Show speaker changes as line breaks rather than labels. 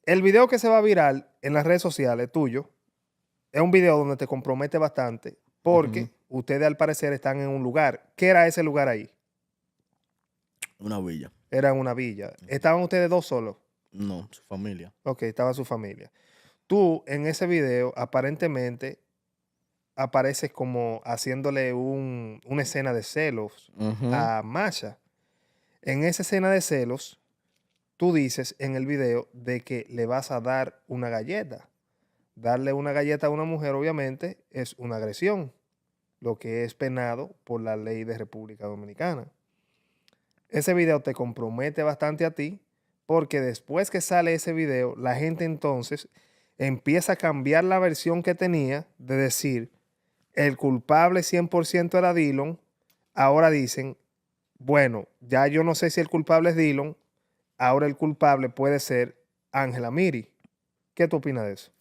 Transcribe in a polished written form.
El video que se va viral en las redes sociales tuyo es un video donde te compromete bastante porque ustedes al parecer están en un lugar. ¿Qué era ese lugar ahí?
Una villa.
Era en una villa. ¿Estaban ustedes dos solos?
No, su familia.
Ok, estaba su familia. Tú en ese video aparentemente apareces como haciéndole una escena de celos a Masha. En esa escena de celos, tú dices en el video de que le vas a dar una galleta. Darle una galleta a una mujer, obviamente, es una agresión, lo que es penado por la ley de República Dominicana. Ese video te compromete bastante a ti, porque después que sale ese video, la gente entonces empieza a cambiar la versión que tenía de decir, el culpable 100% era Dillon. Ahora dicen, bueno, ya yo no sé si el culpable es Dillon, ahora el culpable puede ser Ángela Miri. ¿Qué tú opinas de eso?